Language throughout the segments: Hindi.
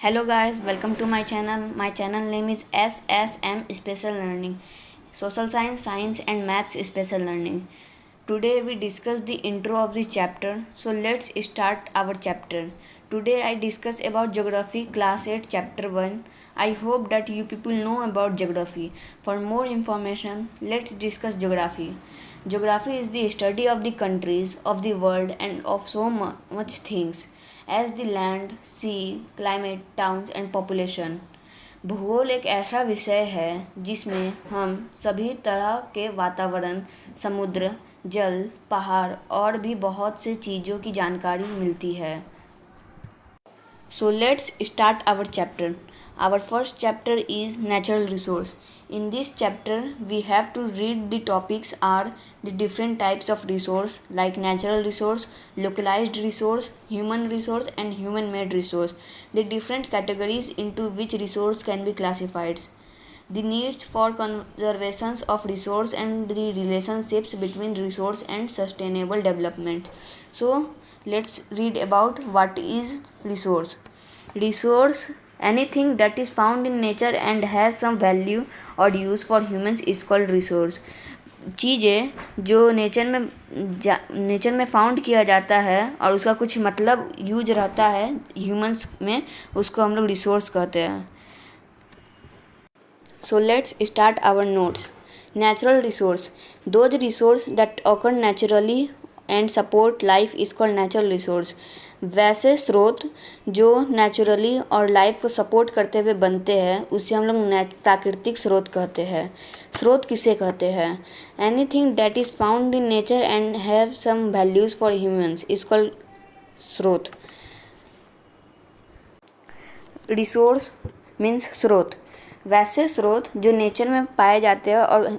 Hello guys, welcome to my channel. My channel name is SSM Special Learning, Social Science, Science and Maths Special Learning. Today we discuss the intro of the chapter. So let's start our chapter. Today I discuss about Geography Class 8 Chapter 1. I hope that you people know about geography. For more information, let's discuss geography. Geography is the study of the countries, of the world and of so much things as the land, sea, climate, towns and population. भूगोल एक ऐसा विषय है जिसमें हम सभी तरह के वातावरण, समुद्र, जल, पहाड़ और भी बहुत से चीज़ों की जानकारी मिलती है. So let's start our chapter. Our first chapter is natural resource. In this chapter, we have to read the topics are the different types of resource like natural resource, localized resource, human resource and human-made resource. The different categories into which resource can be classified. The needs for conservation of resource and the relationships between resource and sustainable development. So, let's read about what is resource. Resource, anything that is found in nature and has some value or use for humans is called resource. चीज़ें जो नेचर में फाउंड किया जाता है और उसका कुछ मतलब यूज रहता है ह्यूमंस में, उसको हम लोग रिसोर्स कहते हैं. So let's start our notes. Natural resource. Those resources that occur naturally and support life is called natural resource. वैसे स्रोत जो नेचुरली और लाइफ को सपोर्ट करते हुए बनते हैं उसे हम लोग प्राकृतिक स्रोत कहते हैं. स्रोत किसे कहते हैं? Anything that is found in nature and have some values for humans is called स्रोत. रिसोर्स मीन्स स्रोत. वैसे स्रोत जो नेचर में पाए जाते हैं और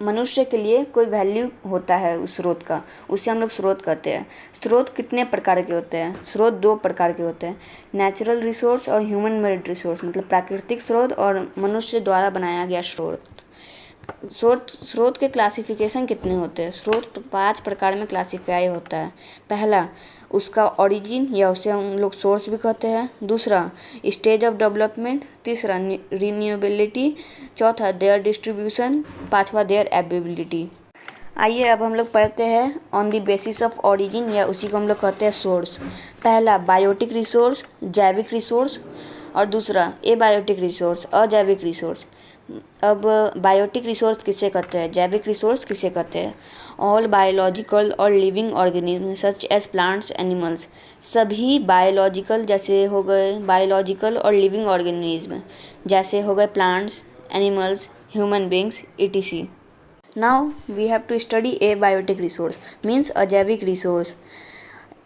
मनुष्य के लिए कोई वैल्यू होता है उस स्रोत का, उसे हम लोग स्रोत कहते हैं. स्रोत कितने प्रकार के होते हैं? स्रोत दो प्रकार के होते हैं, नेचुरल रिसोर्स और ह्यूमन मेड रिसोर्स, मतलब प्राकृतिक स्रोत और मनुष्य द्वारा बनाया गया स्रोत. स्रोत के क्लासिफिकेशन कितने होते हैं? स्रोत 5 प्रकार में क्लासीफाई होता है. पहला, उसका ओरिजिन या उसे हम लोग सोर्स भी कहते हैं. दूसरा, स्टेज ऑफ डेवलपमेंट. तीसरा, रिन्यूएबिलिटी. चौथा, देयर डिस्ट्रीब्यूशन. पांचवा, देयर अवेलेबिलिटी. आइए अब हम लोग पढ़ते हैं on the basis of origin, या उसी को हम लोग कहते हैं सोर्स. पहला, बायोटिक रिसोर्स, जैविक रिसोर्स. और दूसरा, एबायोटिक रिसोर्स, अजैविक रिसोर्स. अब बायोटिक रिसोर्स किसे कहते हैं, जैविक रिसोर्स किसे कहते हैं? ऑल बायोलॉजिकल और living organism such as plants, animals. सभी बायोलॉजिकल जैसे हो गए, बायोलॉजिकल और लिविंग ऑर्गेनिज्म जैसे हो गए plants, animals, human beings etc. Now we have to study abiotic resource means अजैविक resource.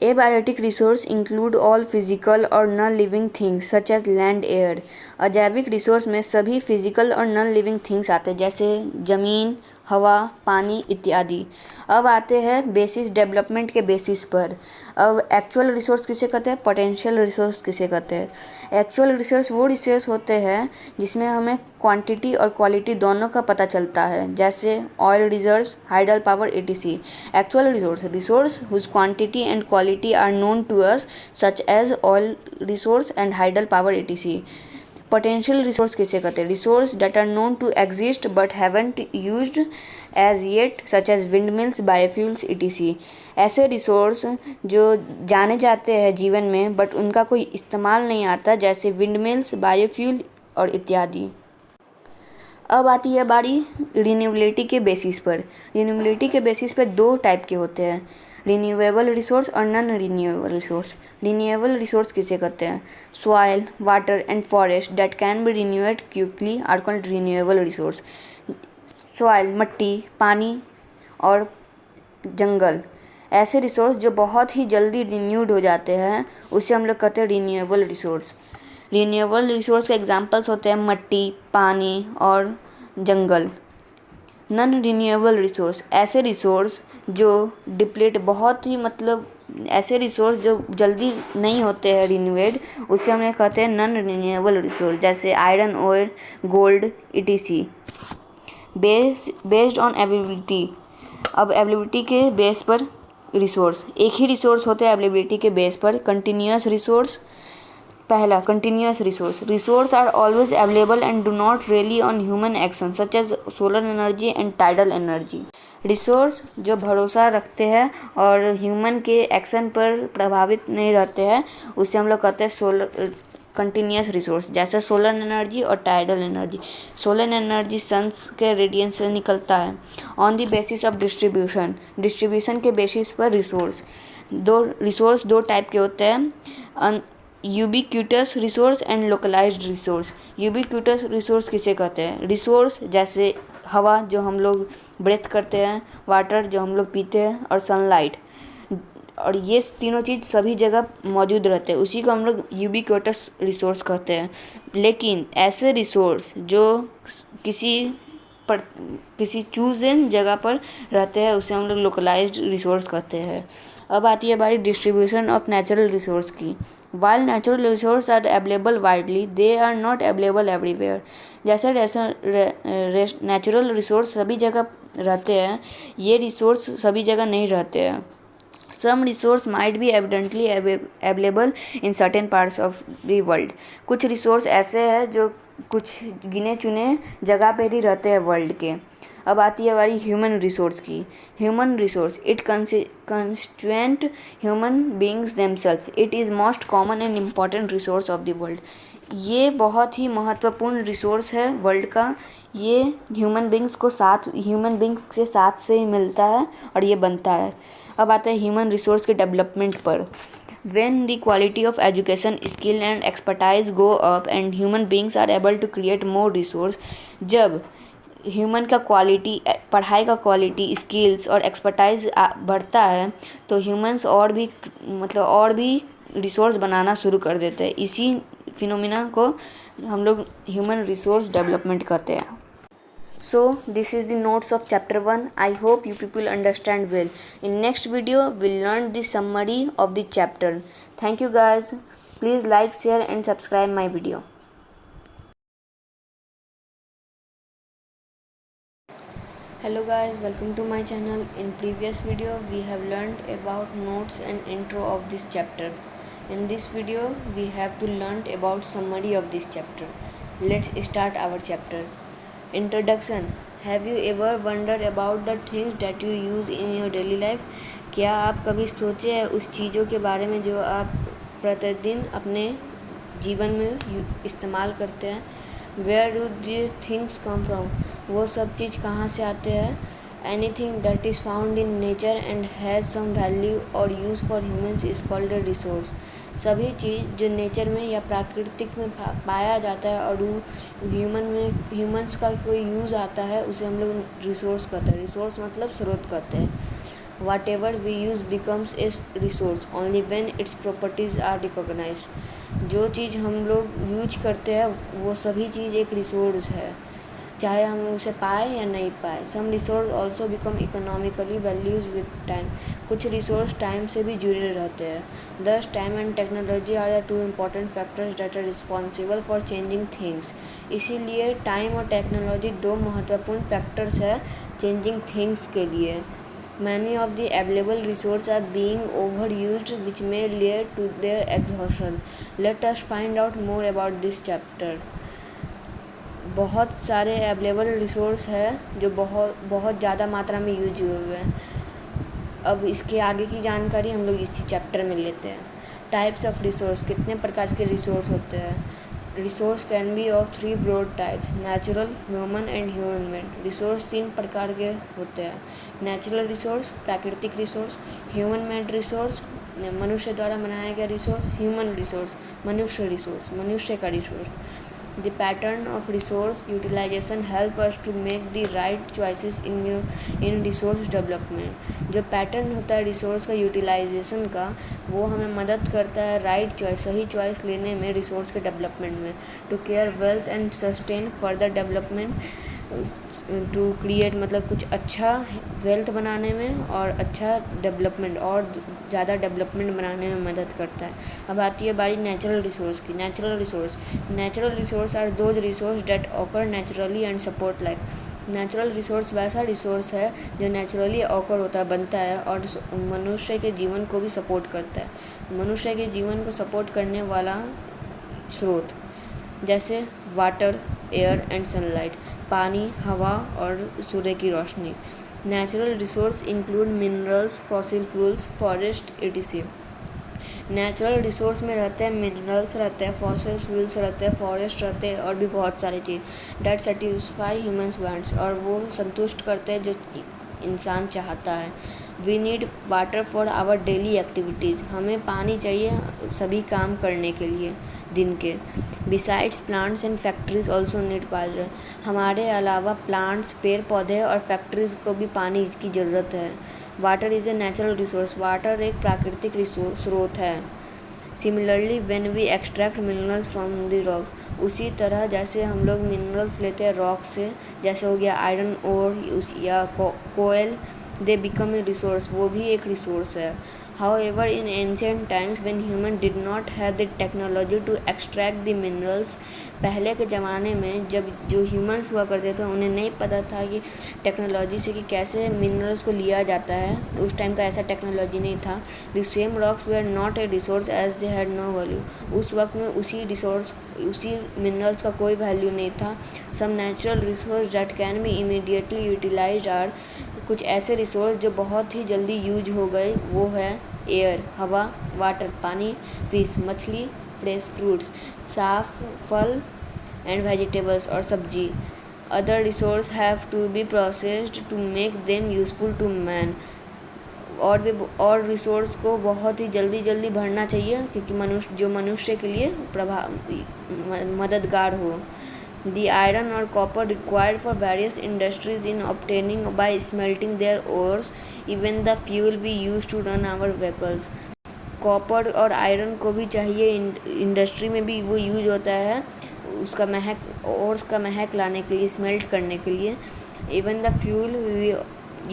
Abiotic resource include all physical और non living things such as land, air. अजैविक रिसोर्स में सभी फिजिकल और नॉन लिविंग थिंग्स आते हैं जैसे ज़मीन, हवा, पानी इत्यादि. अब आते हैं बेसिस डेवलपमेंट के बेसिस पर. अब एक्चुअल रिसोर्स किसे कहते हैं, पोटेंशियल रिसोर्स किसे कहते हैं? एक्चुअल रिसोर्स वो रिसोर्स होते हैं जिसमें हमें क्वांटिटी और क्वालिटी दोनों का पता चलता है, जैसे oil reserve, hydel power etc. Actual resource whose quantity and quality are known to us such as oil resource and hydel power etc. Potential resource किसे कहते हैं? Resource that are known to exist but haven't used as yet such as wind mills, biofuels etc. ऐसे रिसोर्स जो जाने जाते हैं जीवन में बट उनका कोई इस्तेमाल नहीं आता, जैसे विंड मिल्स, बायोफ्यूल और इत्यादि. अब आती है बारी रिन्यूएबिलिटी के बेसिस पर. रिन्यूएबिलिटी के बेसिस पर दो टाइप के होते हैं, रिन्यूएबल रिसोर्स और non renewable resource. Renewable resource किसे कहते हैं? Soil, water and forest that can be renewed quickly are called renewable resource. Soil, मट्टी, पानी और जंगल, ऐसे रिसोर्स जो बहुत ही जल्दी रिन्यूड हो जाते हैं उसे हम लोग कहते हैं रिन्यूएबल रिसोर्स. रिन्यूएबल रिसोर्स के एग्जांपल्स होते हैं मट्टी, पानी और जंगल. नॉन रिन्यूएबल रिसोर्स, ऐसे रिसोर्स जो डिप्लीट बहुत ही ऐसे रिसोर्स जो जल्दी नहीं होते हैं रिन्यूएड, उसे हम कहते हैं नॉन रिन्यूएबल रिसोर्स, जैसे iron ore, gold etc. Based on availability. अब अवेलेबिलिटी के बेस पर रिसोर्स, एक ही रिसोर्स होते हैं अवेलेबिलिटी के बेस पर. कंटिन्यूस रिसोर्स, पहला, continuous resource are always available and do not rely on human action such as solar energy and tidal energy. Resource जो भरोसा रखते हैं और ह्यूमन के एक्शन पर प्रभावित नहीं रहते हैं, उसे हम लोग कहते हैं सोलर कंटिन्यूअस रिसोर्स, जैसे सोलर एनर्जी और tidal energy. Solar energy sun के रेडियंस से निकलता है। On the basis of distribution के बेसिस पर रिसोर्स दो टाइप के होते हैं, ubiquitous resource and localised resource. Ubiquitous resource किसे कहते हैं? रिसोर्स जैसे हवा जो हम लोग ब्रेथ करते हैं, वाटर जो हम लोग पीते हैं, और सनलाइट, और ये तीनों चीज़ सभी जगह मौजूद रहते हैं, उसी को हम लोग यूबिक्यूटस रिसोर्स कहते हैं। लेकिन ऐसे रिसोर्स जो किसी चूजन जगह पर रहते हैं, उसे हम लोग लोकलाइज्ड रिसोर्स कहते हैं। अब आती है बारी डिस्ट्रीब्यूशन ऑफ नेचुरल रिसोर्स की। While natural resource are available widely, they are not available everywhere. जैसे नेचुरल रिसोर्स सभी जगह रहते हैं, ये रिसोर्स सभी जगह नहीं रहते हैं। Some resource might be evidently available in certain parts of the world. कुछ रिसोर्स ऐसे हैं जो कुछ गिने चुने जगह पे ही रहते हैं वर्ल्ड के। अब आती है हमारी ह्यूमन रिसोर्स की। Human resource it constituent human beings themselves, it is most common and important resource of the world. ये बहुत ही महत्वपूर्ण रिसोर्स है वर्ल्ड का। ये ह्यूमन बींग से साथ से ही मिलता है और ये बनता है। अब आता है ह्यूमन रिसोर्स के डेवलपमेंट पर। When the quality of education, skill and expertise go up and human beings are able to create more resource, जब ह्यूमन का क्वालिटी, पढ़ाई का क्वालिटी, स्किल्स और एक्सपर्टाइज बढ़ता है, तो ह्यूमंस और भी रिसोर्स बनाना शुरू कर देते हैं। इसी फिनोमिना को हम लोग ह्यूमन रिसोर्स डेवलपमेंट कहते हैं। So this is the notes of chapter 1. I hope you people understand well. In next video we'll learn the summary of the chapter. Thank you guys. Please like, share and subscribe my video. Hello guys, welcome to my channel. In previous video we have learned about notes and intro of this chapter. In this video we have to learn about summary of this chapter. Let's start our chapter. Introduction. Have you ever wondered about the things that you use in your daily life? क्या आप कभी सोचे हैं उस चीज़ों के बारे में जो आप प्रतिदिन अपने जीवन में इस्तेमाल करते हैं? Where do these things come from? वो सब चीज़ कहाँ से आते हैं? Anything that is found in nature and has some value or use for humans is called a resource. सभी चीज़ जो नेचर में या प्राकृतिक में पाया जाता है और ह्यूमंस का कोई यूज़ आता है, उसे हम लोग रिसोर्स कहते हैं। रिसोर्स मतलब स्रोत कहते हैं। Whatever we use becomes a resource only when its properties are recognised. जो चीज़ हम लोग यूज करते हैं वो सभी चीज़ एक रिसोर्स है, चाहे हम उसे पाए या नहीं पाए। Some resource also become economically values with time. कुछ रिसोर्स टाइम से भी जुड़े रहते हैं। Thus time and technology are the two important factors that are responsible for changing things. इसीलिए टाइम और टेक्नोलॉजी दो महत्वपूर्ण फैक्टर्स है चेंजिंग थिंग्स के लिए। Many of the available resources are being overused, which may lead to their exhaustion. Let us find out more about this chapter. बहुत सारे अवेलेबल रिसोर्स है जो बहुत ज़्यादा मात्रा में यूज हुए हैं। अब इसके आगे की जानकारी हम लोग इसी चैप्टर में लेते हैं। टाइप्स ऑफ रिसोर्स, कितने प्रकार के रिसोर्स होते हैं? Resource can be of 3 broad types, natural, human and human made. Resource 3 प्रकार के होते हैं। नेचुरल रिसोर्स, प्राकृतिक रिसोर्स, ह्यूमन मेड रिसोर्स, मनुष्य द्वारा बनाया गया रिसोर्स, ह्यूमन रिसोर्स, मनुष्य का resource. The pattern of resource utilization help us to make the right choices in resource development. जो पैटर्न होता है रिसोर्स का यूटिलाइजेशन का, वो हमें मदद करता है राइट चॉइस, सही चॉइस लेने में रिसोर्स के डेवलपमेंट में। To care wealth and sustain further development, to create मतलब कुछ अच्छा वेल्थ बनाने में और अच्छा डेवलपमेंट और ज़्यादा डेवलपमेंट बनाने में मदद करता है। अब आती है बारी नेचुरल रिसोर्स की। Natural resource are those resource that occur naturally and support life. Natural resource वैसा रिसोर्स है जो नेचुरली ऑकर होता है, बनता है और मनुष्य के जीवन को भी सपोर्ट करता है। मनुष्य के जीवन को सपोर्ट करने वाला स्रोत, जैसे वाटर, एयर एंड सनलाइट, पानी, हवा और सूर्य की रोशनी। Natural resource include minerals, fossil fuels, forest etc। Natural resource में रहते हैं मिनरल्स, रहते हैं फॉसिल फ्यूल्स, रहते हैं फॉरेस्ट, रहते हैं और भी बहुत सारी चीज़ डेट सेटिस्फाई ह्यूमन्स वांट्स, और वो संतुष्ट करते हैं जो इंसान चाहता है। We need water for our daily activities, हमें पानी चाहिए सभी काम करने के लिए दिन के। Besides plants and factories also need water, हमारे अलावा प्लांट्स, पेड़ पौधे और फैक्ट्रीज को भी पानी की ज़रूरत है। Water is a natural resource, water एक प्राकृतिक स्रोत है। Similarly when we extract minerals from the rocks, उसी तरह जैसे हम लोग मिनरल्स लेते हैं रॉक से, जैसे हो गया आयरन ओर या कोयल, दे बिकम ए रिसोर्स, वो भी एक रिसोर्स है। However, in ancient times when humans did not have the technology to extract the minerals, पहले के ज़माने में जब जो ह्यूमंस हुआ करते थे उन्हें नहीं पता था कि टेक्नोलॉजी से कि कैसे मिनरल्स को लिया जाता है, उस टाइम का ऐसा टेक्नोलॉजी नहीं था। The same rocks were not a resource as they had no value, उस वक्त में उसी मिनरल्स का कोई वैल्यू नहीं था। Some natural resource that can be immediately utilised are, कुछ ऐसे रिसोर्स जो बहुत ही जल्दी यूज हो गए वो है एयर, हवा, वाटर, पानी, फिश, मछली, फ्रेश फ्रूट्स, साफ फल एंड वेजिटेबल्स और सब्जी। Other resource have to be processed to make them useful to man, और रिसोर्स को बहुत ही जल्दी भरना चाहिए क्योंकि मनुष्य के लिए मददगार हो। The iron or copper required for various industries in obtaining by smelting their ores, even the fuel we use to run our vehicles। Copper और आयरन को भी चाहिए, इंडस्ट्री में भी वो यूज होता है उसका महक लाने के लिए, स्मेल्ट करने के लिए। Even the fuel we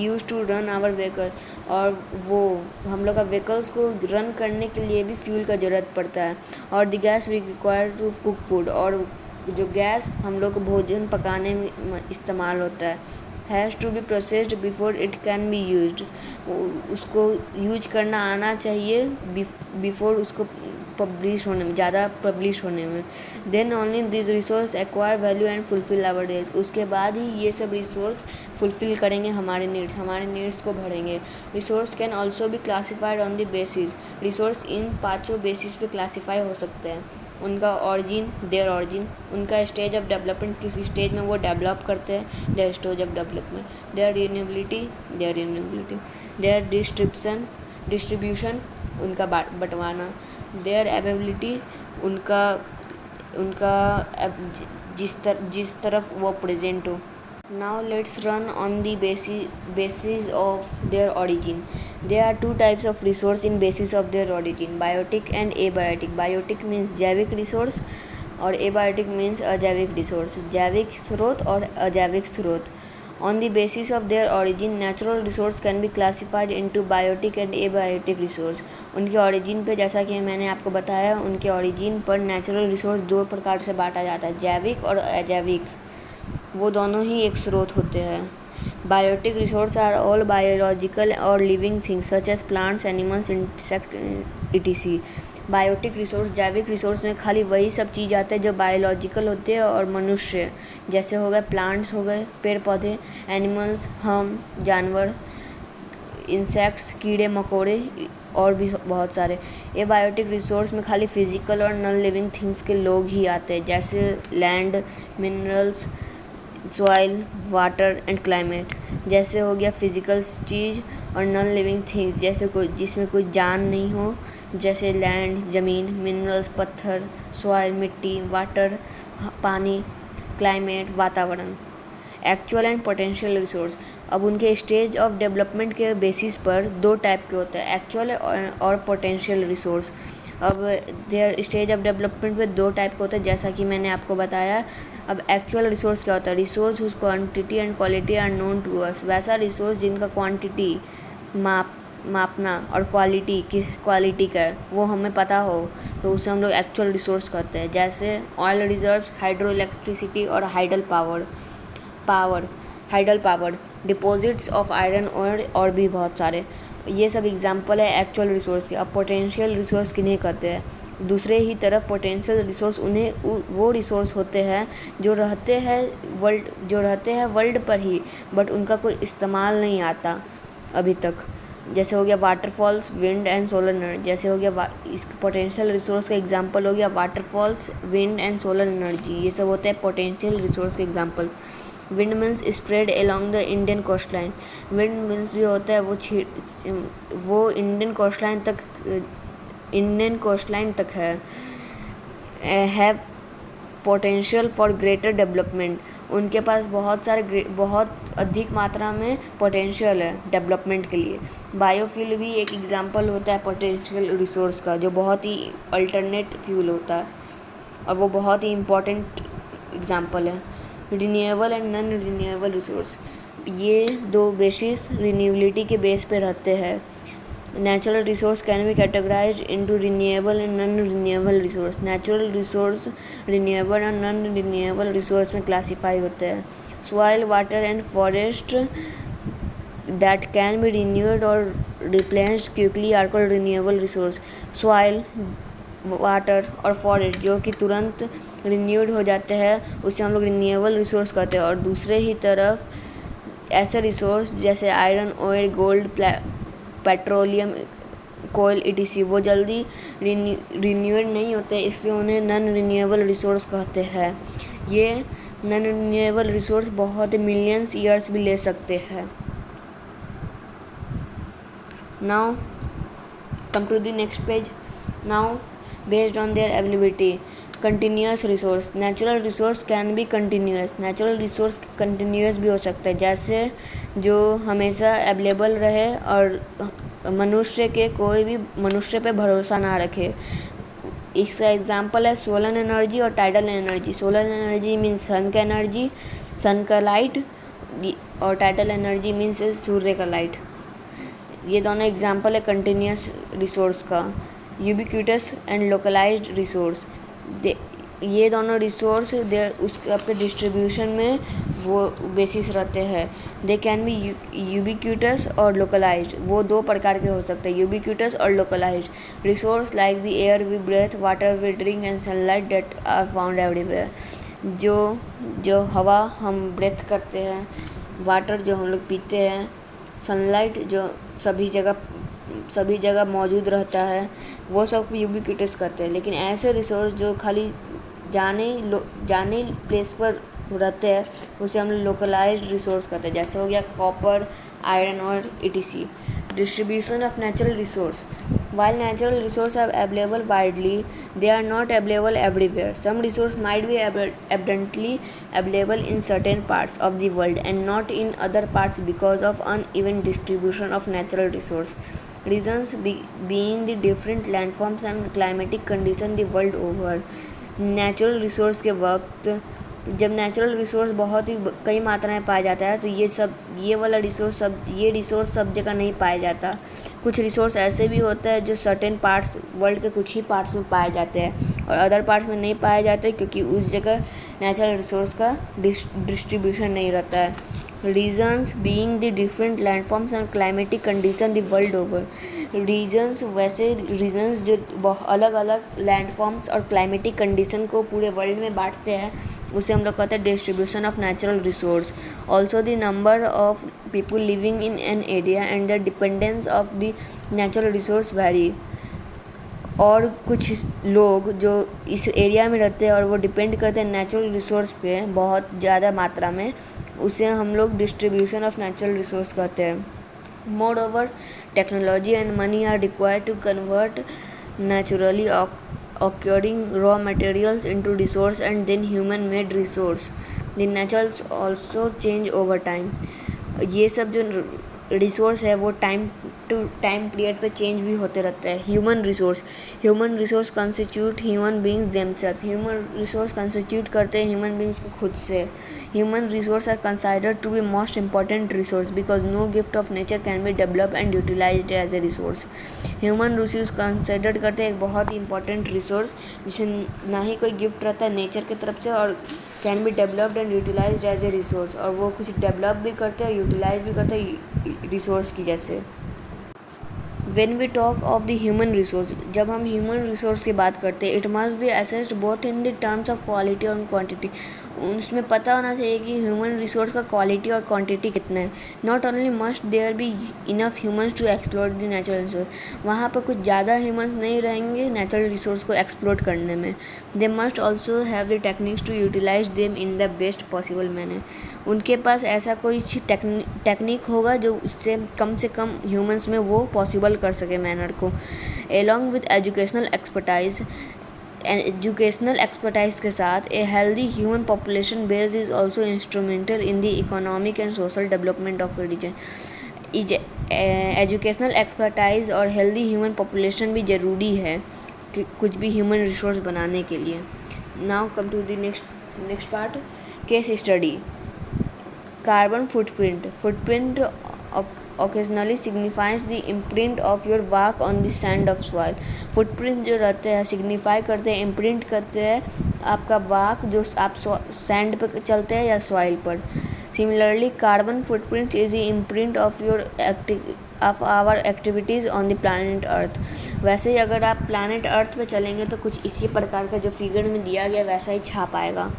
use to run our vehicle, और वो हम लोग का व्हीकल्स को रन करने के लिए भी फ्यूल का ज़रूरत पड़ता है। और the gas we require to cook food, और जो गैस हम लोग को भोजन पकाने में इस्तेमाल होता है, has to be processed before it can be used, उसको यूज करना आना चाहिए बिफोर उसको ज़्यादा पब्लिश होने में। Then only this resource acquire value and fulfil our days, उसके बाद ही ये सब रिसोर्स फुलफिल करेंगे हमारे नीड्स को भरेंगे। Resource can also be classified on the basis, resource इन 5 बेसिस पे क्लासीफाई हो सकते हैं। उनका देयर ऑरिजिन, उनका स्टेज ऑफ डेवलपमेंट, किस स्टेज में वो डेवलप करते हैं, their stage of development, their renewability, their distribution, उनका बंटवाना, देयर अवेलेबिलिटी, उनका जिस तरफ वो प्रेजेंट हो। Now let's run on the basis of their origin. There are 2 types of resource in basis of their origin, biotic and abiotic। Biotic means जैविक रिसोर्स और abiotic means अजैविक रिसोर्स, जैविक स्रोत और अजैविक स्रोत। On the basis of their origin, natural resource can be classified into biotic and abiotic resource। उनके origin पे, जैसा कि मैंने आपको बताया, उनके origin पर नेचुरल रिसोर्स 2 प्रकार से बांटा जाता है, जैविक और अजैविक, वो दोनों ही एक स्रोत होते हैं। Biotic resource are all biological और living things such as plants, animals, insect etc। Biotic resource, जैविक रिसोर्स में खाली वही सब चीज़ आते हैं जो बायोलॉजिकल होते हैं और मनुष्य, जैसे हो गए प्लांट्स, हो गए पेड़ पौधे, एनिमल्स हम जानवर, इंसेक्ट्स कीड़े मकोड़े और भी बहुत सारे। ये बायोटिक रिसोर्स में खाली फिजिकल और नॉन लिविंग थिंग्स के लोग ही आते हैं, जैसे land, minerals, soil, water and climate. जैसे हो गया फिजिकल चीज़ और नॉन लिविंग थिंग्स, जैसे जिसमें कोई जान नहीं हो, जैसे लैंड ज़मीन, मिनरल्स पत्थर, सॉइल मिट्टी, वाटर पानी, क्लाइमेट वातावरण। एक्चुअल एंड पोटेंशियल रिसोर्स, अब उनके स्टेज ऑफ डेवलपमेंट के बेसिस पर 2 टाइप के होते हैं, एक्चुअल और पोटेंशियल रिसोर्स। अब देयर स्टेज ऑफ डेवलपमेंट में 2 टाइप के होते हैं, जैसा कि मैंने आपको बताया। अब एक्चुअल रिसोर्स क्या होता है, resource whose quantity and quality are known to us, वैसा रिसोर्स जिनका क्वांटिटी मापना और क्वालिटी किस क्वालिटी का है वो हमें पता हो, तो उसे हम लोग एक्चुअल रिसोर्स कहते हैं। जैसे ऑयल रिजर्व्स, हाइड्रो इलेक्ट्रिसिटी और hydel power, deposits of iron और भी बहुत सारे, ये सब एग्जांपल है एक्चुअल रिसोर्स के। अब पोटेंशियल रिसोर्स किन्हें कहते हैं, दूसरे ही तरफ पोटेंशियल रिसोर्स वो रिसोर्स होते हैं जो रहते हैं वर्ल्ड पर ही, बट उनका कोई इस्तेमाल नहीं आता अभी तक। जैसे हो गया waterfalls, wind and solar energy. जैसे हो गया इस पोटेंशियल रिसोर्स का एग्जांपल हो गया waterfalls, wind and solar energy. ये सब होते हैं पोटेंशियल रिसोर्स के examples. Wind mills spread along the Indian coast line. Wind mills जो होता है वो इंडियन कोस्ट लाइन तक है। Have potential for greater development. उनके पास बहुत अधिक मात्रा में पोटेंशियल है डेवलपमेंट के लिए। बायोफ्यूल भी एक एग्जांपल होता है पोटेंशियल रिसोर्स का, जो बहुत ही अल्टरनेट फ्यूल होता है और वो बहुत ही इम्पोर्टेंट एग्जांपल है। Renewable and non renewable resource, ये दो बेसिस रिन्यूएबिलिटी के बेस पे रहते हैं। Natural resource can be categorised into renewable and non renewable resource. Natural resource renewable और नॉन रिन्यूएबल रिसोर्स में क्लासीफाई होते हैं। Soil, water and forest that can be renewed और replaced quickly are called renewable resource. Soil, water और फॉरेस्ट जो कि तुरंत रिन्यूड हो जाते हैं, उसे हम लोग रिन्यूएबल रिसोर्स कहते हैं। और दूसरे ही तरफ ऐसे रिसोर्स जैसे आयरन, ऑयल, गोल्ड, पेट्रोलियम, कोयल etc, वो जल्दी रिन्यूएड नहीं होते, इसलिए उन्हें नॉन रिन्यूएबल रिसोर्स कहते हैं। ये नॉन रिन्यूएबल रिसोर्स बहुत मिलियंस ईयर्स भी ले सकते हैं। Now come to the next page. Now based on their availability, continuous resource, natural resource can be continuous, natural resource continuous भी हो सकता है, जैसे जो हमेशा अवेलेबल रहे और कोई भी मनुष्य पे भरोसा ना रखे। इसका एग्जांपल है सोलर एनर्जी और tidal energy. Solar energy means sun का एनर्जी, सन का लाइट, और टाइडल एनर्जी मीन्स सूर्य का लाइट। ये दोनों एग्जांपल है कंटिन्यूस रिसोर्स का। यूबिक्विटस एंड लोकलाइज्ड रिसोर्स, ये दोनों रिसोर्स उसके आपके डिस्ट्रीब्यूशन में वो बेसिस रहते हैं। दे कैन बी यूबिक्विटस और लोकलाइज्ड, वो दो प्रकार के हो सकते हैं, यूबिक्विटस और localised resource like the air we breathe, water we drink and sunlight that are found everywhere. जो हवा हम ब्रेथ करते हैं, वाटर जो हम लोग पीते हैं, सनलाइट जो सभी जगह मौजूद रहता है, वो सब यूबिक्विटस कहते हैं। लेकिन ऐसे रिसोर्स जो खाली जाने प्लेस पर रहते हैं, उसे हम लोकलाइज्ड रिसोर्स कहते हैं। जैसे हो गया कॉपर, आयरन और etc। Distribution of natural resource, while natural resources are available widely, they are not available everywhere. Some resources might be abundantly available in certain parts of the world and not in other parts because of uneven distribution of natural resources. Reasons being the different landforms and climatic conditions the world over. Natural resource के वक्त जब नेचुरल रिसोर्स बहुत ही कई मात्रा में पाया जाता है, तो ये रिसोर्स सब जगह नहीं पाया जाता। कुछ रिसोर्स ऐसे भी होते हैं जो सर्टेन पार्ट्स, वर्ल्ड के कुछ ही पार्ट्स में पाए जाते हैं और अदर पार्ट्स में नहीं पाए जाते, क्योंकि उस जगह नेचुरल रिसोर्स का डिस्ट्रीब्यूशन नहीं रहता है। Reasons being the different landforms and climatic condition the world over. Reasons जो अलग अलग लैंडफॉर्म्स और क्लाइमेटिक कंडीशन को पूरे वर्ल्ड में बांटते हैं, उसे हम लोग कहते हैं distribution of natural resource. Also the number of people living in an area and the dependence of the natural resource vary. और कुछ लोग जो इस एरिया में रहते हैं और वो डिपेंड करते हैं नेचुरल रिसोर्स पे बहुत ज़्यादा मात्रा में, उसे हम लोग डिस्ट्रीब्यूशन ऑफ नेचुरल रिसोर्स कहते हैं। Moreover technology and money are required to convert naturally occurring raw materials into resource and then human made resource. The naturals also change over time. ये सब जो रिसोर्स है वो टाइम टू टाइम पीरियड पे चेंज भी होते रहते हैं। Human resource constitute human beings themselves. Human resource constitute करते हैं ह्यूमन बींग्स को खुद से। Human resource are considered to be most important resource because no gift of nature can be develop and utilised as a resource. Human resource considered करते हैं एक बहुत ही इंपॉर्टेंट रिसोर्स जिसे ना ही कोई गिफ्ट रहता है नेचर की तरफ से और can be developed and utilised as a resource, और वो कुछ डेवलप भी करते हैं यूटिलाइज भी करते हैं रिसोर्स की जैसे। When we talk of the human resource, जब हम human resource की बात करते हैं, it must be assessed both in the terms of quality और quantity. उसमें पता होना चाहिए कि ह्यूमन रिसोर्स का क्वालिटी और क्वांटिटी कितना है. Not only must there be enough humans to explore the natural resource. वहाँ पर कुछ ज़्यादा ह्यूमन्स नहीं रहेंगे नेचुरल रिसोर्स को एक्सप्लोर करने में. They must also have the techniques to utilise them in the best possible manner. उनके पास ऐसा कोई टेक्निक होगा जो उससे कम ह्यूमन्स में वो पॉसिबल कर सके मैनर को. एलॉन्ग विथ एजुकेशनल एक्सपर्टाइज के साथ a healthy human population base is also instrumental in the economic and social development of region. Educational expertise और हेल्दी ह्यूमन पॉपुलेशन भी ज़रूरी है कि कुछ भी ह्यूमन रिसोर्स बनाने के लिए. Now come to the next part, case study. Carbon footprint occasionally signifies the imprint of your work on the sand of soil. Footprint जो रहते हैं सिग्निफाई करते हैं, इम्प्रिंट करते हैं आपका वर्क जो आप सैंड पर चलते हैं या सॉइल पर. Similarly carbon footprint is the imprint of our activities on the planet Earth. वैसे ही अगर आप प्लानट अर्थ पे चलेंगे तो कुछ इसी प्रकार का जो फिगर में दिया गया वैसा ही छाप आएगा.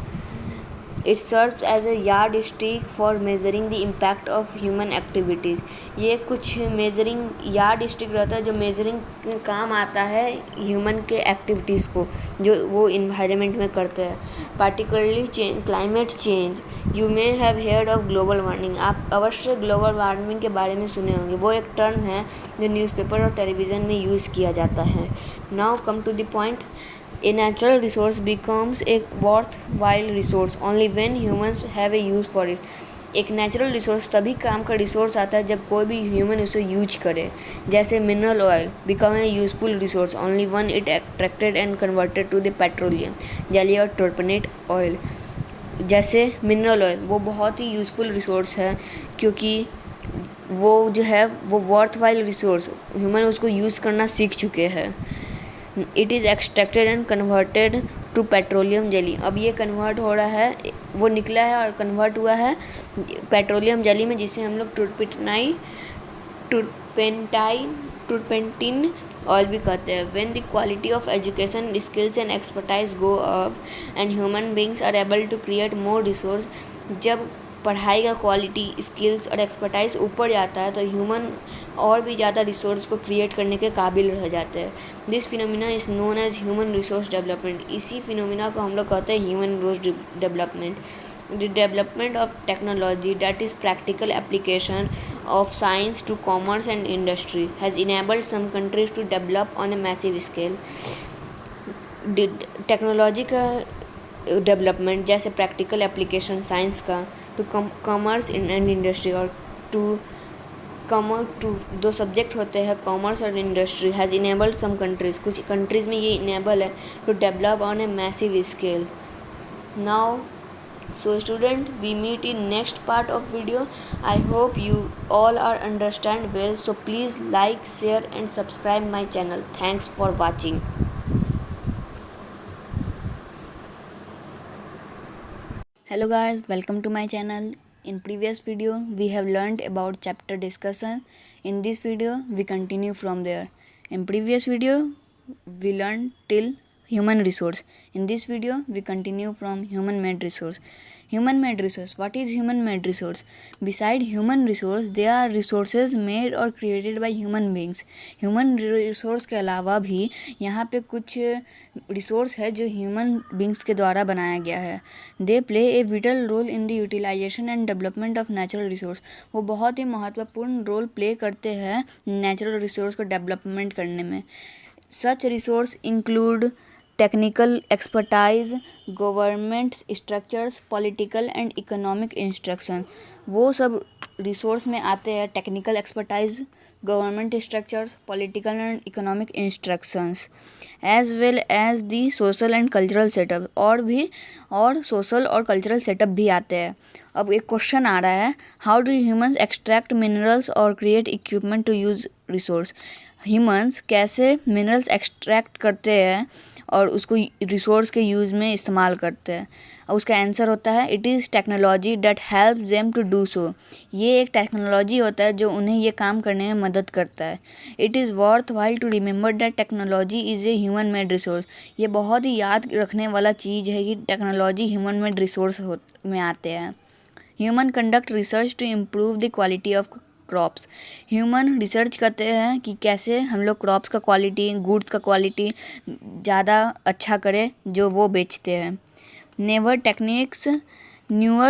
It serves as a yardstick for measuring the impact of human activities. ये कुछ मेजरिंग यार्डस्टिक रहता है जो मेजरिंग काम आता है ह्यूमन के एक्टिविटीज़ को जो वो इन्वायरमेंट में करते हैं. Particularly climate change. You may have heard of global warming. आप अवश्य ग्लोबल वार्मिंग के बारे में सुने होंगे. वो एक टर्म है जो न्यूज़पेपर और टेलीविज़न में यूज़ किया जाता है. Now come to the point. A natural resource becomes a worthwhile resource only when humans have a use for it. एक नेचुरल रिसोर्स तभी काम का रिसोर्स आता है जब कोई भी ह्यूमन उसे यूज करे. जैसे mineral oil become a useful resource only when it extracted and converted to the petroleum jelly और टर्पनेट ऑयल. जैसे मिनरल ऑयल वो बहुत ही यूजफुल रिसोर्स है क्योंकि वो जो है वो वर्थवाइल रिसोर्स ह्यूमन उसको यूज़ करना सीख चुके हैं. It is extracted and converted to petroleum jelly. अब ये कन्वर्ट हो रहा है, वो निकला है और कन्वर्ट हुआ है पेट्रोलियम जेली में जिसे हम लोग टूरपेंटिन ऑयल भी कहते हैं. When the quality of education skills and expertise go up and human beings are able to create more resource. जब पढ़ाई का क्वालिटी स्किल्स और एक्सपर्टाइज ऊपर जाता है तो ह्यूमन और भी ज़्यादा रिसोर्स को क्रिएट करने के काबिल रह जाते हैं. This phenomena is known as human resource development. इसी फिनोमिना को हम लोग कहते हैं human resource development. The development of technology that is practical application of science to commerce and industry has enabled some countries to develop on a massive scale. Technology का डेवलपमेंट जैसे प्रैक्टिकल एप्लीकेशन साइंस का टू कॉमर्स एंड इंडस्ट्री और टू दो सब्जेक्ट होते हैं कॉमर्स और industry has enabled some countries. कुछ कंट्रीज़ में ये इनेबल है to develop on a massive scale. Now so student we meet in next part of video. I hope you all are understand well. So please like share and subscribe my channel. Thanks for watching. Hello guys, welcome to my channel. In previous video we have learned about chapter discussion. In this video we continue from there. In previous video we learned till human resource. In this video we continue from human made resource. Human made resource. What is human made resource? Beside human resource there are resources made or created by human beings. Human resource के अलावा भी यहाँ पे कुछ रिसोर्स है जो ह्यूमन बींग्स के द्वारा बनाया गया है. They play a vital role in the utilisation and development of natural resource. वो बहुत ही महत्वपूर्ण रोल प्ले करते हैं नेचुरल रिसोर्स को डेवलपमेंट करने में. Such resource include technical expertise, government structures, political and economic instruction. वो सब रिसोर्स में आते हैं technical expertise, government structures, political and economic instructions as well as the social and cultural setup. और सोशल और कल्चरल सेटअप भी आते हैं. अब एक क्वेश्चन आ रहा है, how do humans extract minerals और create equipment to use resource. Humans कैसे मिनरल्स एक्सट्रैक्ट करते हैं और उसको रिसोर्स के यूज़ में इस्तेमाल करते हैं। और उसका आंसर होता है it is technology that help them to do so. ये एक टेक्नोलॉजी होता है जो उन्हें ये काम करने में मदद करता है। It is worthwhile to remember that technology is a human made resource. ये बहुत ही याद रखने वाला चीज़ है कि टेक्नोलॉजी ह्यूमन मेड रिसोर्स में आते हैं। Human conduct research to improve the quality of crops. Human research करते हैं कि कैसे हम लोग क्रॉप्स का क्वालिटी, गुड्स का क्वालिटी ज़्यादा अच्छा करें जो वो बेचते हैं। Newer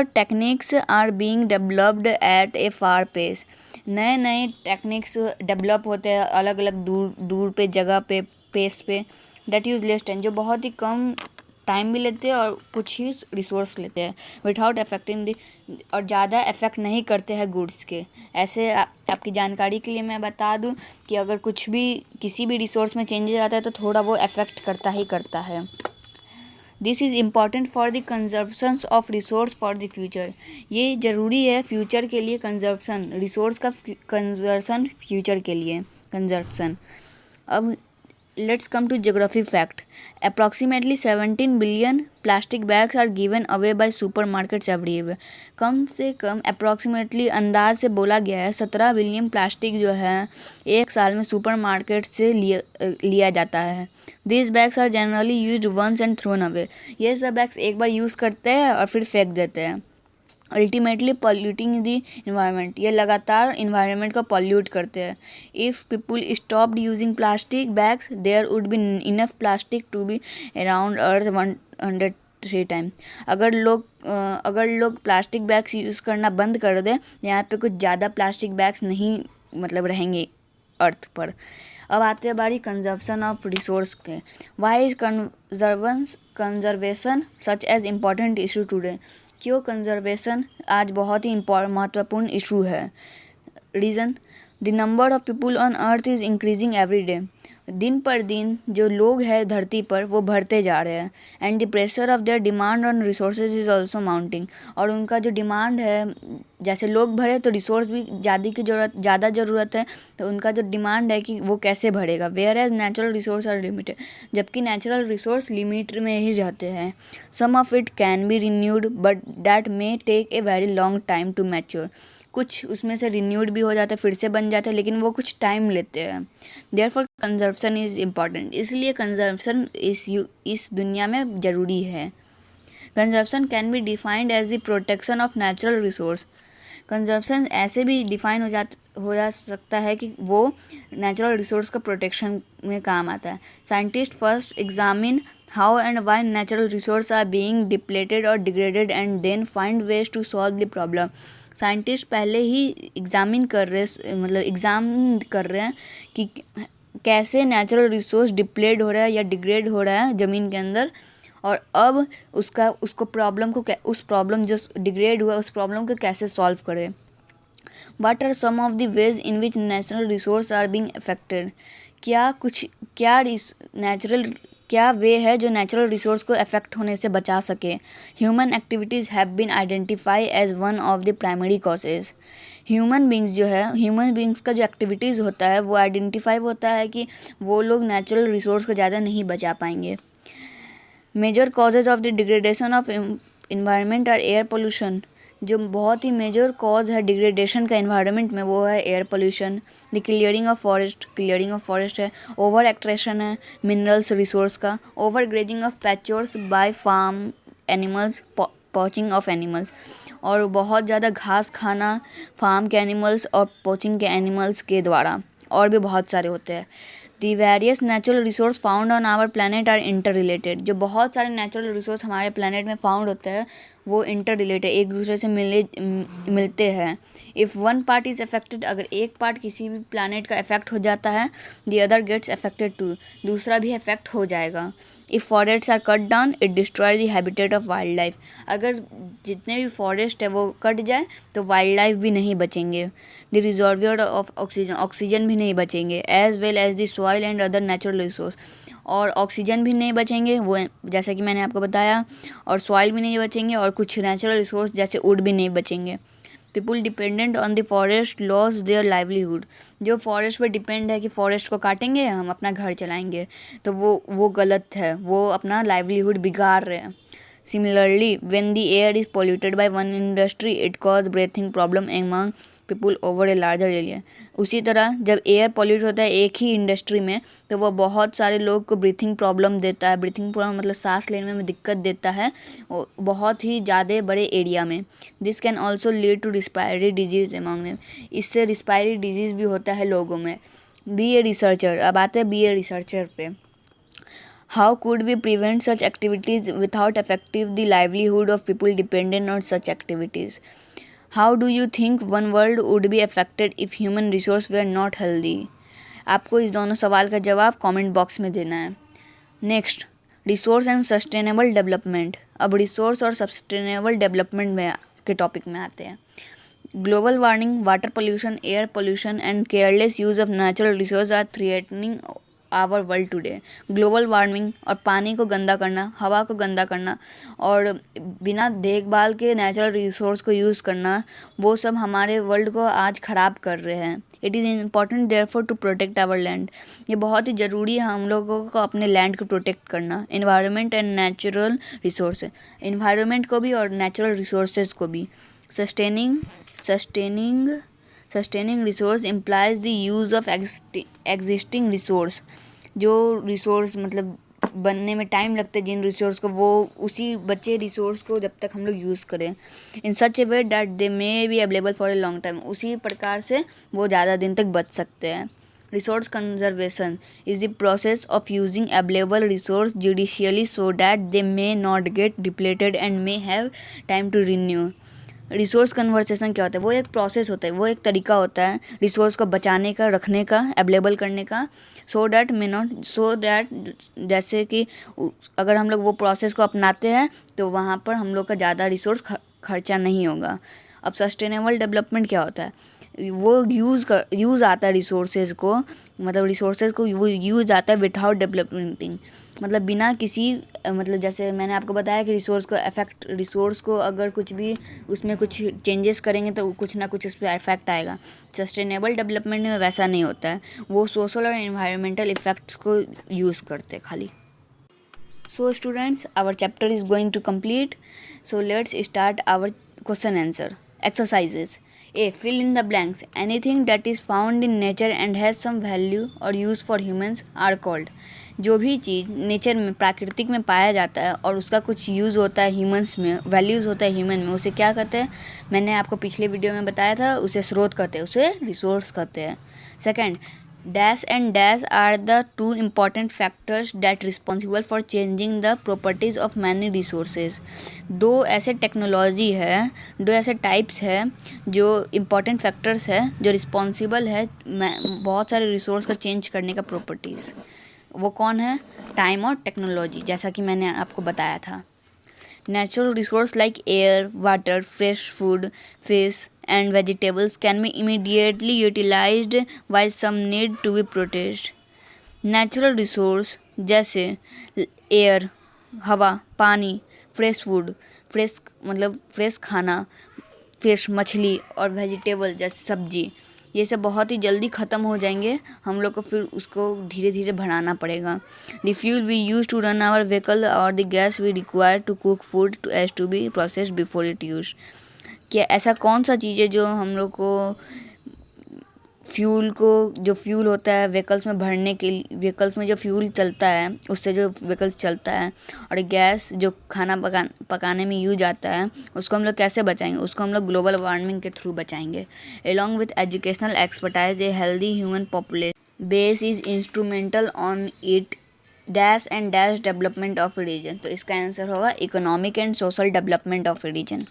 techniques are being developed at a far pace. नए नए टेक्निक्स डेवलप होते हैं अलग अलग दूर पे जगह पे पेस पे। डेट यूज लेस टाइम, जो बहुत ही कम टाइम भी लेते हैं और कुछ ही रिसोर्स लेते हैं। विदाउट अफेक्टिंग दी, और ज़्यादा अफेक्ट नहीं करते हैं गुड्स के। ऐसे आपकी जानकारी के लिए मैं बता दूं कि अगर कुछ भी किसी भी रिसोर्स में चेंजेस आता है तो थोड़ा वो अफेक्ट करता ही करता है। This is important for the conservation of resource for the future. ये ज़रूरी है फ्यूचर के लिए, कंजर्वेशन रिसोर्स का कंजर्वेशन फ्यूचर के लिए कंजर्वेशन। अब let's come to geography fact. Approximately 17 billion plastic bags are given away by supermarkets everywhere. कम से कम अप्रॉक्सीमेटली अंदाज से बोला गया है 17 बिलियन प्लास्टिक जो है एक साल में सुपरमार्केट से लिया जाता है। This bags are generally used once and thrown away. ये सब बैग्स एक बार यूज़ करते हैं और फिर फेंक देते हैं। अल्टीमेटली पॉल्यूटिंग द इन्वायरमेंट, ये लगातार इन्वायरमेंट को पॉल्यूट करते हैं। If people stopped using plastic bags there would be enough plastic to be around earth 103 time. अगर लोग प्लास्टिक बैग्स यूज़ करना बंद कर दें, यहाँ पे कुछ ज़्यादा प्लास्टिक बैग्स नहीं मतलब रहेंगे अर्थ पर। अब आते हैं बारी कंजर्वेशन ऑफ रिसोर्स के। Why is conservation such as important issue today. क्यों कंजर्वेशन आज बहुत ही महत्वपूर्ण इशू है। Reason, the number of people on earth is increasing every day. दिन पर दिन जो लोग हैं धरती पर वो बढ़ते जा रहे हैं। And the pressure of their demand on resources is also mounting. और उनका जो डिमांड है, जैसे लोग बढ़े तो रिसोर्स भी ज़्यादा ज़रूरत है, तो उनका जो डिमांड है कि वो कैसे बढ़ेगा। Whereas natural resource are limited, जबकि नेचुरल रिसोर्स लिमिट में ही रहते हैं। Some of it can be renewed but that may take a very long time to mature. कुछ उसमें से रिन्यूड भी हो जाता है, फिर से बन जाता है, लेकिन वो कुछ टाइम लेते हैं। देयरफॉर कंजर्वेशन इज़ इम्पॉर्टेंट, इसलिए कंजर्वेशन इस दुनिया में ज़रूरी है। Conservation can be defined as the protection of natural resource. Conservation ऐसे भी डिफाइन हो जा सकता है कि वो नेचुरल रिसोर्स का प्रोटेक्शन में काम आता है। Scientist first examine how and why natural resource are being depleted और degraded and then find ways to solve the problem. Scientist पहले ही एग्जाम कर रहे हैं कि कैसे नेचुरल रिसोर्स डिप्लेट हो रहा है या डिग्रेड हो रहा है ज़मीन के अंदर, और अब उस प्रॉब्लम जो डिग्रेड हुआ उस प्रॉब्लम को कैसे सॉल्व करें। What are some of the ways in which natural resources are being affected? क्या वे है जो नेचुरल रिसोर्स को अफेक्ट होने से बचा सके। Human activities have been identify as one of the primary causes. Human beings का जो एक्टिविटीज़ होता है वो आइडेंटिफाई होता है कि वो लोग नेचुरल रिसोर्स को ज़्यादा नहीं बचा पाएंगे। Major causes of the degradation of environment are air pollution. जो बहुत ही मेजर कॉज है डिग्रेडेशन का इन्वायरमेंट में वो है air pollution. The clearing of forest है। ओवर एक्सट्रैक्शन है मिनरल्स रिसोर्स का। Over grazing of pastures by farm animals, poaching of animals, और बहुत ज़्यादा घास खाना फार्म के एनिमल्स और पोचिंग के एनिमल्स के द्वारा, और भी बहुत सारे होते हैं। The various natural resource found on our planet are inter related. जो बहुत सारे नेचुरल रिसोर्स हमारे प्लानट में फाउंड होते हैं वो इंटर रिलेटेड, एक दूसरे से मिलते हैं। If one part is affected, अगर एक पार्ट किसी भी प्लानट का अफेक्ट हो जाता है, the other gets affected too, दूसरा भी अफेक्ट हो जाएगा। If forests are cut down it destroy the habitat of wild life. अगर जितने भी फॉरेस्ट है वो कट जाए तो वाइल्ड लाइफ भी नहीं बचेंगे। द रिजर्वियर ऑफ ऑक्सीजन भी नहीं बचेंगे, as well as the soil and other natural resource, और ऑक्सीजन भी नहीं बचेंगे वो जैसा कि मैंने आपको बताया, और सॉइल भी नहीं बचेंगे, और कुछ नेचुरल रिसोर्स जैसे वुड भी नहीं बचेंगे। People dependent on the forest loss their livelihood. जो फॉरेस्ट पर डिपेंड है कि फॉरेस्ट को काटेंगे हम अपना घर चलाएंगे, तो वो गलत है, वो अपना लाइवलीहुड बिगाड़ रहे हैं। Similarly, when the air is polluted by one industry, it causes breathing problem among people over a larger area. उसी तरह जब एयर पॉल्यूट होता है एक ही इंडस्ट्री में, तो वो बहुत सारे लोग को ब्रीथिंग प्रॉब्लम देता है। ब्रीथिंग प्रॉब्लम मतलब सांस लेने में दिक्कत देता है बहुत ही ज़्यादा बड़े एरिया में। This can also lead to respiratory disease among them. इससे रिस्पायरेटरी डिजीज़ भी होता है लोगों में। Be a researcher. अब आते हैं बी ए रिसर्चर पे। How could we prevent such activities without affecting the livelihood of people dependent on such activities? How do you think one world would be affected if human resources were not healthy? आपको इस दोनों सवाल का जवाब कमेंट बॉक्स में देना है। Next, resource and sustainable development. अब रिसोर्स और सस्टेनेबल डेवलपमेंट में के टॉपिक में आते हैं। Global warming, water pollution, air pollution and careless use of natural resource are threatening our world today. Global warming और पानी को गंदा करना, हवा को गंदा करना और बिना देखभाल के नेचुरल रिसोर्स को यूज़ करना, वो सब हमारे वर्ल्ड को आज ख़राब कर रहे हैं। It is important therefore to protect our land. ये बहुत ही ज़रूरी है हम लोगों को अपने लैंड को प्रोटेक्ट करना। Environment and natural resource, environment को भी और नेचुरल रिसोर्सेज को भी। Sustaining resource implies the use of existing resource. जो रिसोर्स मतलब बनने में टाइम लगता है जिन रिसोर्स को, वो उसी बचे रिसोर्स को जब तक हम लोग यूज़ करें in such a way that they may be available for a long time. उसी प्रकार से वो ज़्यादा दिन तक बच सकते हैं। Resource conservation is the process of using available resource judiciously so that they may not get depleted and may have time to renew. Resource conversation क्या होता है? वो एक प्रोसेस होता है, वो एक तरीका होता है रिसोर्स को बचाने का, रखने का, अवेलेबल करने का। सो डैट जैसे कि अगर हम लोग वो प्रोसेस को अपनाते हैं तो वहाँ पर हम लोग का ज़्यादा रिसोर्स खर्चा नहीं होगा। अब सस्टेनेबल डेवलपमेंट क्या होता है? वो यूज़ आता है रिसोर्सेज को, मतलब रिसोर्सेज को वो यूज़ आता है विदाउट डेवलपमेंटिंग, मतलब बिना किसी मतलब जैसे मैंने आपको बताया कि रिसोर्स को अगर कुछ भी उसमें कुछ चेंजेस करेंगे तो कुछ ना कुछ उस पर इफेक्ट आएगा। सस्टेनेबल डेवलपमेंट में वैसा नहीं होता है, वो सोशल और एनवायरमेंटल इफ़ेक्ट्स को यूज़ करते खाली। So students, our chapter is going to complete. So let's start our question answer exercises. A. Fill in the blanks. Anything that is found in nature and has some value or use for humans are called. जो भी चीज़ नेचर में, प्राकृतिक में पाया जाता है और उसका कुछ यूज़ होता है ह्यूमंस में, वैल्यूज़ होता है ह्यूमन में, उसे क्या कहते हैं? मैंने आपको पिछले वीडियो में बताया था, उसे स्रोत कहते हैं, उसे रिसोर्स कहते हैं। Second, dash and dash are the two important factors that responsible for changing the properties of many resources. दो ऐसे टेक्नोलॉजी है, दो ऐसे टाइप्स है जो इम्पॉर्टेंट फैक्टर्स है, जो रिस्पॉन्सिबल है बहुत सारे रिसोर्स का चेंज करने का प्रॉपर्टीज़। वो कौन है? टाइम और टेक्नोलॉजी, जैसा कि मैंने आपको बताया था। Natural resources like air, water, fresh food, fish, and vegetables can be immediately utilized while some need to be protected. Natural resource जैसे एयर, हवा, पानी, फ्रेश फूड, फ्रेश खाना, फिश मछली और वेजिटेबल जैसे सब्जी, ये सब बहुत ही जल्दी ख़त्म हो जाएंगे, हम लोग को फिर उसको धीरे धीरे बढ़ाना पड़ेगा। The fuel we use to run our vehicle और the gas we require to cook food has to be processed before it use. क्या ऐसा कौन सा चीज़ है जो हम लोग को जो फ्यूल होता है व्हीकल्स में भरने के लिए, व्हीकल्स में जो फ्यूल चलता है उससे जो व्हीकल्स चलता है, और गैस जो खाना पकाने में यूज आता है, उसको हम लोग कैसे बचाएंगे? उसको हम लोग ग्लोबल वार्मिंग के थ्रू बचाएंगे। Along with educational expertise a healthy human population base is instrumental on it dash and dash development of region. तो इसका आंसर होगा economic and social development of region.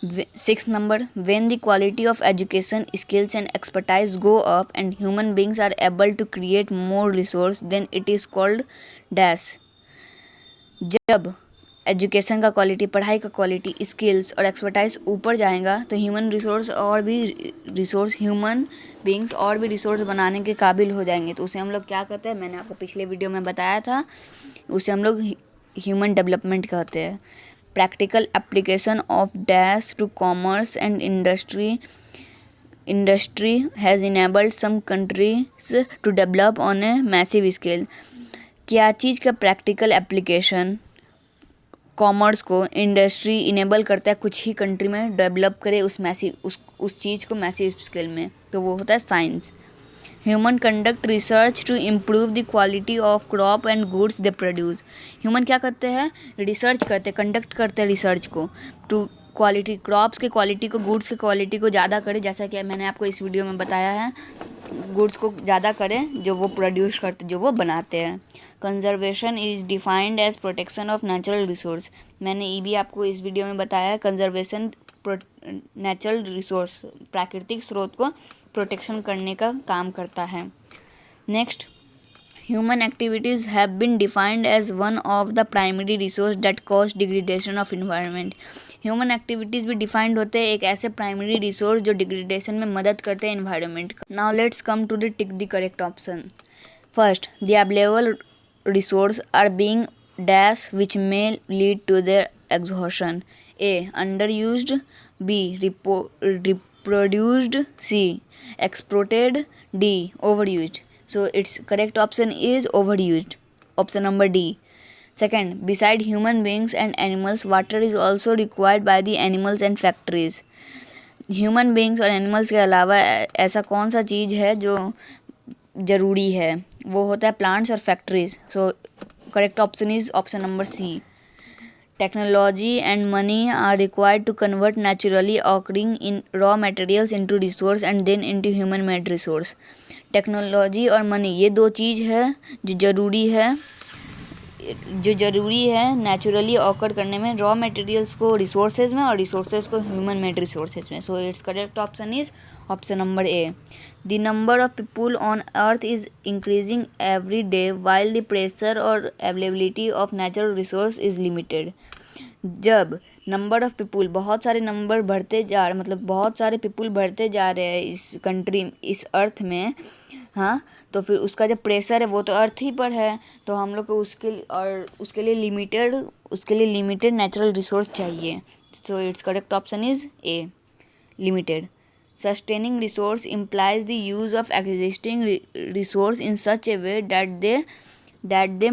6th number, when the quality of education, skills and expertise go up and human beings are able to create more resource, then it is called dash। जब एजुकेशन का क्वालिटी, पढ़ाई का क्वालिटी, स्किल्स और एक्सपर्टाइज ऊपर जाएगा तो ह्यूमन बींग्स और भी रिसोर्स बनाने के काबिल हो जाएंगे। तो उसे हम लोग क्या कहते हैं? मैंने आपको पिछले वीडियो में बताया था, उसे हम लोग ह्यूमन डेवलपमेंट कहते हैं। practical application of dash to commerce and industry has enabled some countries to develop on a massive scale. क्या चीज़ का प्रैक्टिकल एप्लीकेशन कॉमर्स को इंडस्ट्री इनेबल करता है कुछ ही कंट्री में डेवलप करे उस चीज़ को मैसिव स्केल में, तो वो होता है science. Human conduct research to improve the quality of crop and goods they produce. Human क्या करते हैं, रिसर्च करते, कंडक्ट करते हैं रिसर्च को टू क्वालिटी, क्रॉप्स के क्वालिटी को, गुड्स के क्वालिटी को ज़्यादा करें, जैसा कि मैंने आपको इस वीडियो में बताया है, गुड्स को ज़्यादा करें जो वो प्रोड्यूस करते, जो वो बनाते हैं. Conservation is defined as protection of natural resource. मैंने ये भी आपको इस वीडियो में बताया है. कंजर्वेशन नेचुरल रिसोर्स, प्राकृतिक स्रोत को प्रोटेक्शन करने का काम करता है. Next, human activities have been defined as one of the primary resource that cause degradation of environment. Human activities भी डिफाइंड होते हैं एक ऐसे प्राइमरी रिसोर्स जो डिग्रेडेशन में मदद करते हैं इन्वायरमेंट का. Now let's come to the tick the correct option. First, the available resource are being dash which may lead to their exhaustion. A. Underused. B. Reproduced. C. Exploited. D. Overused. So its correct option is overused. Option number D. Second, beside human beings and animals, water is also required by the animals and factories. Human beings और एनिमल्स के अलावा ऐसा कौन सा चीज़ है जो ज़रूरी है, वो होता है प्लांट्स और factories. So correct option is option number C. Technology and money are required to convert naturally occurring in raw materials into resource and then into human made resource. Technology और मनी ये दो चीज़ है जो ज़रूरी है नेचुरली ऑकर करने में, रॉ मटेरियल्स को रिसोर्सेज में और रिसोर्सेज को ह्यूमन मेड रिसोर्सेज में. So it's correct option is option number A. The number of people on earth is increasing every day while the pressure और availability of natural resource is limited. जब नंबर ऑफ पीपुल, बहुत सारे नंबर बढ़ते जा रहे, मतलब बहुत सारे पीपुल बढ़ते जा रहे हैं इस कंट्री, इस अर्थ में, हाँ, तो फिर उसका जब प्रेशर है वो तो अर्थ ही पर है, तो हम लोग को उसके लिए लिमिटेड नेचुरल रिसोर्स चाहिए. सो it's correct option is a, limited. Sustaining resource implies the use of existing resource in such a way that they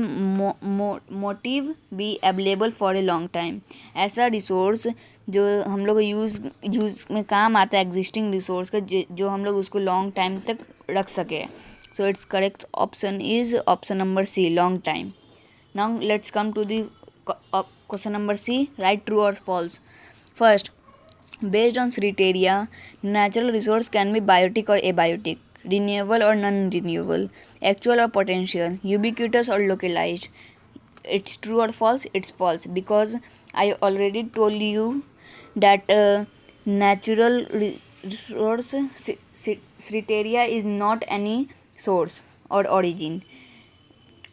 motive be available for a long time. ऐसा रिसोर्स जो हम लोग यूज़ में काम आता है एग्जिस्टिंग रिसोर्स का, जो हम लोग उसको लॉन्ग टाइम तक रख सके. So it's correct option is option number C, long time. Now let's come to the question number C, right, true और false. First, based on criteria, natural resource can be biotic or abiotic, renewable or non-renewable, actual or potential, ubiquitous or localized. It's true or false? It's false, because I already told you that natural resource criteria is not any source or origin,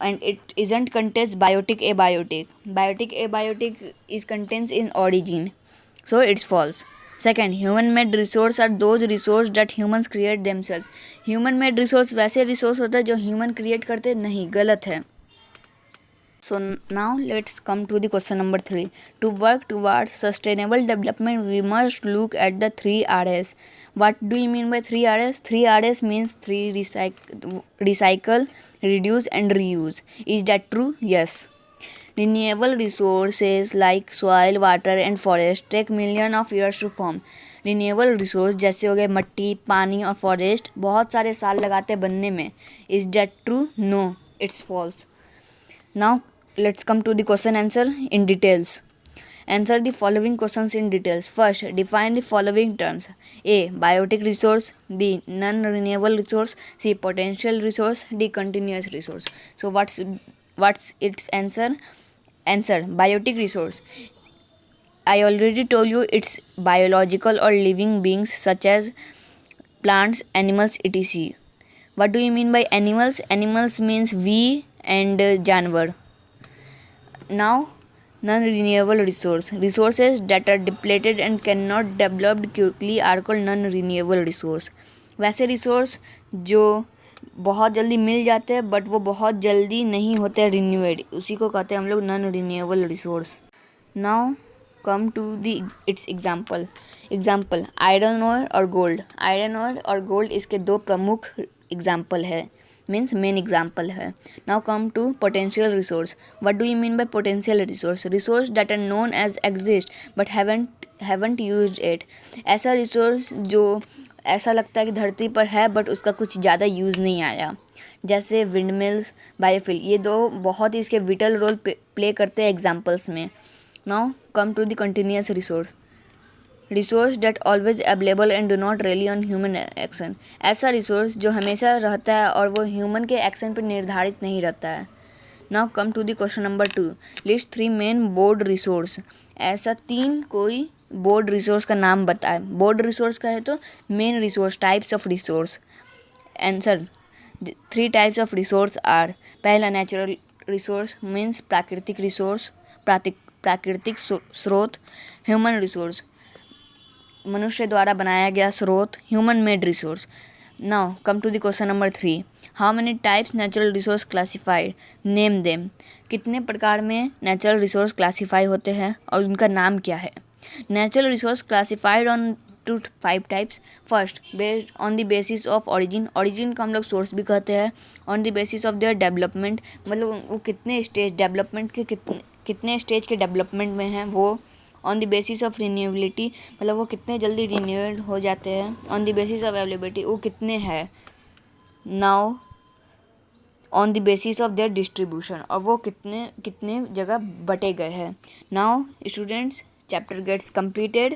and it isn't contains biotic abiotic. Biotic abiotic is contains in origin. So it's false. Second, human made resource are those resource that humans create themselves. Human made resource वैसे रिसोर्स होता है जो ह्यूमन क्रिएट करते, नहीं, गलत है. So now let's come to the question number 3. To work towards sustainable development, we must look at the 3 Rs. What do you mean by 3 Rs? 3 Rs means 3 recycle, reduce and reuse. Is that true? Yes. Renewable resources like soil, water and forest take millions of years to form. Renewable resource जैसे हो गए मट्टी, पानी और फॉरेस्ट बहुत सारे साल लगाते हैं बनने में. Is that true? No, it's false. Now let's come to the question answer in details. Answer the following questions in details. First, define the following terms. A. Biotic resource. B. Non-renewable resource. C. Potential resource. D. Continuous resource. So what's its answer? Answer, biotic resource. I already told you it's biological or living beings such as plants, animals, etc. What do you mean by animals? Animals means we and जानवर. Now, non-renewable resource. Resources that are depleted and cannot developed quickly are called non-renewable resource. वैसे रिसोर्स जो बहुत जल्दी मिल जाते हैं बट वो बहुत जल्दी नहीं होते रिन्यूएड, उसी को कहते हैं हम लोग non renewable resource. Now come to the its example iron ore और गोल्ड। आयरन ओर और गोल्ड इसके दो प्रमुख एग्जाम्पल है, मीन्स मेन एग्जाम्पल है। Now come to potential resource. What do you mean by potential resource? Resource that are known as exist but haven't used it. ऐसा रिसोर्स जो ऐसा लगता है कि धरती पर है बट उसका कुछ ज़्यादा यूज़ नहीं आया, जैसे विंड मिल्स, बायोफिल, ये दो बहुत ही इसके विटल रोल प्ले करते हैं एग्जाम्पल्स में। Now come to the continuous resource that always available and do not rely on human action. ऐसा रिसोर्स जो हमेशा रहता है और वो ह्यूमन के एक्शन पर निर्धारित नहीं रहता है। Now come to the question number 2, list 3 main board resource. ऐसा 3 कोई बोर्ड रिसोर्स का नाम बताए। बोर्ड रिसोर्स का है तो main resource, types of resource. Answer, 3 types of resource are. पहला नेचुरल रिसोर्स मीन्स प्राकृतिक रिसोर्स, प्राकृतिक स्रोत। ह्यूमन रिसोर्स, मनुष्य द्वारा बनाया गया स्रोत, human made resource. Now come to the question number 3, how many types natural resource classified, name them. कितने प्रकार में नेचुरल रिसोर्स क्लासीफाई होते हैं और उनका नाम क्या है? Natural resource classified on to 5 types. First, based on the basis of origin. Origin को हम लोग सोर्स भी कहते हैं। On the basis of their development, मतलब वो कितने स्टेज डेवलपमेंट के कितने स्टेज के डेवलपमेंट में हैं वो। On the basis of renewability, मतलब वो कितने जल्दी रिन्यूएड हो जाते हैं। On the basis of availability, वो कितने हैं। Now on the basis of there distribution, और वो कितने कितने जगह बटे गए हैं। Now students, chapter gets completed.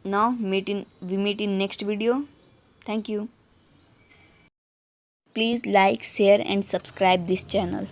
Now we meet in next video. Thank you. Please like, share and subscribe this channel.